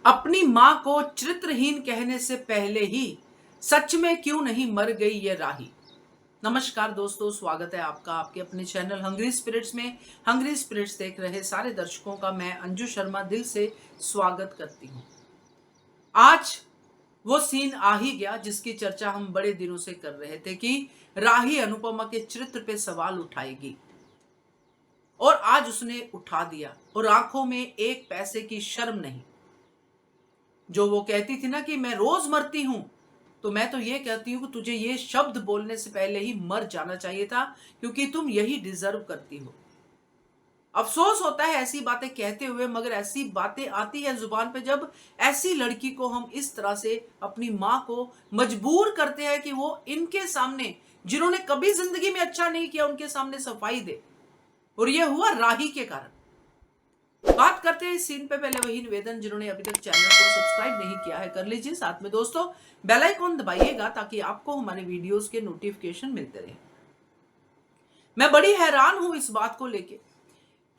अपनी मां को चरित्रहीन कहने से पहले ही सच में क्यों नहीं मर गई ये राही। नमस्कार दोस्तों, स्वागत है आपका आपके अपने चैनल हंग्री स्पिरिट्स में। हंग्री स्पिरिट्स देख रहे सारे दर्शकों का मैं अंजू शर्मा दिल से स्वागत करती हूँ। आज वो सीन आ ही गया जिसकी चर्चा हम बड़े दिनों से कर रहे थे कि राही अनुपमा के चरित्र पे सवाल उठाएगी, और आज उसने उठा दिया। और आंखों में एक पैसे की शर्म नहीं। जो वो कहती थी ना कि मैं रोज मरती हूं, तो मैं तो ये कहती हूं कि तुझे ये शब्द बोलने से पहले ही मर जाना चाहिए था, क्योंकि तुम यही डिजर्व करती हो। अफसोस होता है ऐसी बातें कहते हुए, मगर ऐसी बातें आती है जुबान पे जब ऐसी लड़की को हम इस तरह से अपनी मां को मजबूर करते हैं कि वो इनके सामने, जिन्होंने कभी जिंदगी में अच्छा नहीं किया, उनके सामने सफाई दे। और ये हुआ राही के कारण। बात करते हैं इस सीन पे। पहले वही निवेदन, जिन्होंने अभी तक चैनल को सब्सक्राइब नहीं किया है कर लीजिए, साथ में दोस्तों बेल आइकॉन दबाइएगा ताकि आपको हमारे वीडियोस के नोटिफिकेशन मिलते रहे। मैं बड़ी हैरान हूं इस बात को लेके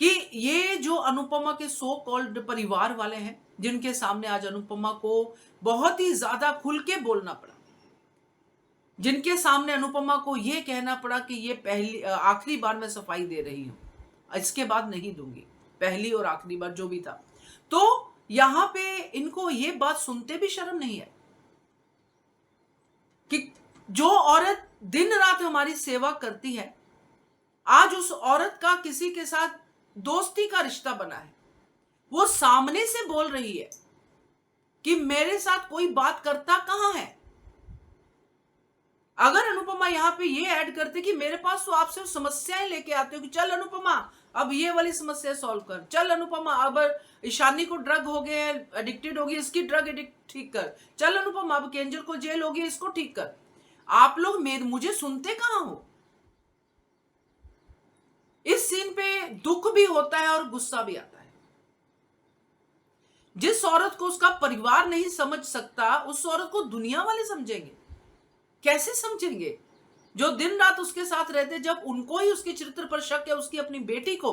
कि ये जो अनुपमा के सो कॉल्ड परिवार वाले हैं, जिनके सामने आज अनुपमा को बहुत ही ज्यादा खुल के बोलना पड़ा, जिनके सामने अनुपमा को यह कहना पड़ा कि ये पहली आखिरी बार मैं सफाई दे रही हूं, इसके बाद नहीं दूंगी, पहली और आखिरी बार जो भी था, तो यहां पे इनको ये बात सुनते भी शर्म नहीं है कि जो औरत दिन रात हमारी सेवा करती है, आज उस औरत का किसी के साथ दोस्ती का रिश्ता बना है। वो सामने से बोल रही है कि मेरे साथ कोई बात करता कहां है। अगर अनुपमा यहां पे ये ऐड करते कि मेरे पास तो आपसे समस्याएं लेके आते हो कि चल अनुपमा अब ये वाली समस्या सॉल्व कर, चल अनुपमा अब ईशानी को ड्रग हो गए, एडिक्टेड होगी, इसकी ड्रग एडिक्ट ठीक कर, चल अनुपमा अब केंजल को जेल होगी, इसको ठीक कर। आप लोग मुझे सुनते कहां हो। इस सीन पे दुख भी होता है और गुस्सा भी आता है। जिस औरत को उसका परिवार नहीं समझ सकता, उस औरत को दुनिया वाले समझेंगे, कैसे समझेंगे? जो दिन रात उसके साथ रहते, जब उनको ही उसके चरित्र पर शक है, उसकी अपनी बेटी को,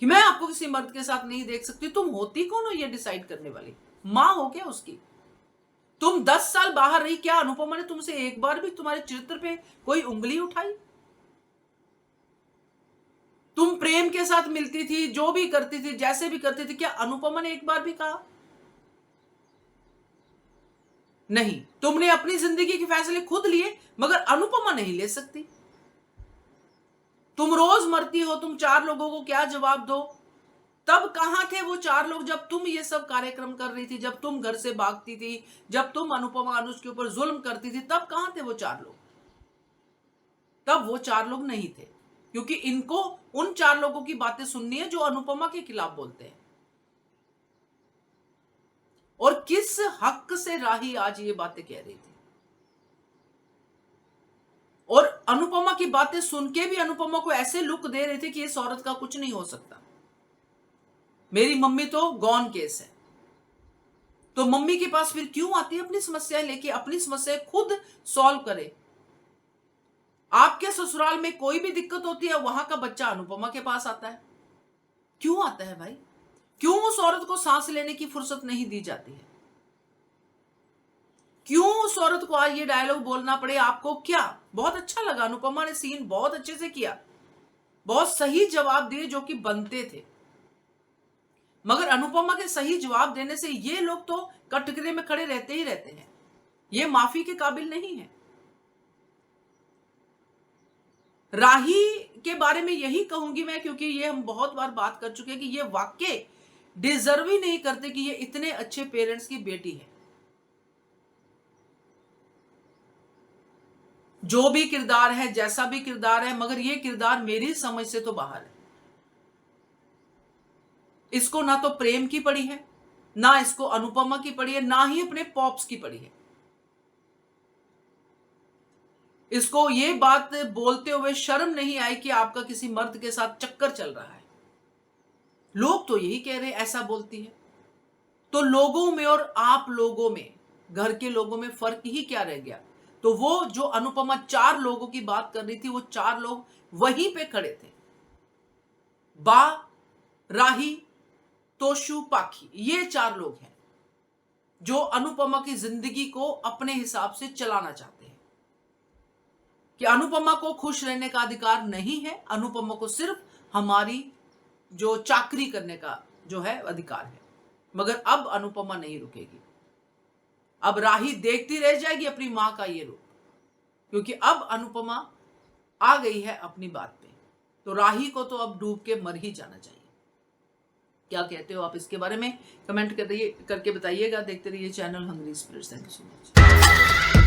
कि मैं आपको किसी मर्द के साथ नहीं देख सकती। तुम होती कौन हो ये डिसाइड करने वाली? मां हो क्या उसकी? तुम 10 साल बाहर रही, क्या अनुपमा ने तुमसे एक बार भी तुम्हारे चरित्र पे कोई उंगली उठाई? तुम प्रेम के साथ मिलती थी, जो भी करती थी, जैसे भी करती थी, क्या अनुपमा ने एक बार भी कहा? नहीं। तुमने अपनी जिंदगी के फैसले खुद लिए, मगर अनुपमा नहीं ले सकती। तुम रोज मरती हो, तुम 4 लोगों को क्या जवाब दो? तब कहां थे वो 4 लोग जब तुम ये सब कार्यक्रम कर रही थी, जब तुम घर से भागती थी, जब तुम अनुपमा अनुज के ऊपर जुल्म करती थी? तब कहां थे वो 4 लोग? तब वो 4 लोग नहीं थे, क्योंकि इनको उन 4 लोगों की बातें सुननी है जो अनुपमा के खिलाफ बोलते हैं। और किस हक से राही आज ये बातें कह रही थी? और अनुपमा की बातें सुन के भी अनुपमा को ऐसे लुक दे रहे थे कि इस औरत का कुछ नहीं हो सकता, मेरी मम्मी तो गॉन केस है। तो मम्मी के पास फिर क्यों आती है अपनी समस्याएं लेके? अपनी समस्याएं खुद सॉल्व करे। आपके ससुराल में कोई भी दिक्कत होती है, वहां का बच्चा अनुपमा के पास आता है। क्यों आता है भाई? क्यों उस औरत को सांस लेने की फुर्सत नहीं दी जाती है? क्यों उस औरत को आज ये डायलॉग बोलना पड़े? आपको क्या बहुत अच्छा लगा? अनुपमा ने सीन बहुत अच्छे से किया, बहुत सही जवाब दिए जो कि बनते थे, मगर अनुपमा के सही जवाब देने से ये लोग तो कटघरे में खड़े रहते ही रहते हैं। ये माफी के काबिल नहीं है। राही के बारे में यही कहूंगी मैं, क्योंकि ये हम बहुत बार बात कर चुके हैं कि ये वाकई डिजर्व ही नहीं करते कि ये इतने अच्छे पेरेंट्स की बेटी है। जो भी किरदार है, जैसा भी किरदार है, मगर ये किरदार मेरी समझ से तो बाहर है। इसको ना तो प्रेम की पड़ी है, ना इसको अनुपमा की पड़ी है, ना ही अपने पॉप्स की पड़ी है। इसको ये बात बोलते हुए शर्म नहीं आई कि आपका किसी मर्द के साथ चक्कर चल रहा है। लोग तो यही कह रहे हैं, ऐसा बोलती है। तो लोगों में और आप लोगों में, घर के लोगों में फर्क ही क्या रह गया? तो वो जो अनुपमा 4 लोगों की बात कर रही थी, वो 4 लोग वहीं पे खड़े थे। बा, राही, तोशु, पाखी, ये 4 लोग हैं। जो अनुपमा की जिंदगी को अपने हिसाब से चलाना चाहते हैं कि अनुपमा को खुश रहने का अधिकार नहीं है, अनुपमा को सिर्फ हमारी जो चाकरी करने का जो है अधिकार है। मगर अब अनुपमा नहीं रुकेगी, अब राही देखती रह जाएगी अपनी मां का ये रूप, क्योंकि अब अनुपमा आ गई है अपनी बात पे। तो राही को तो अब डूब के मर ही जाना चाहिए। क्या कहते हो आप इसके बारे में? कमेंट करके बताइएगा। देखते रहिए channel hungry spirits. Thank you so much.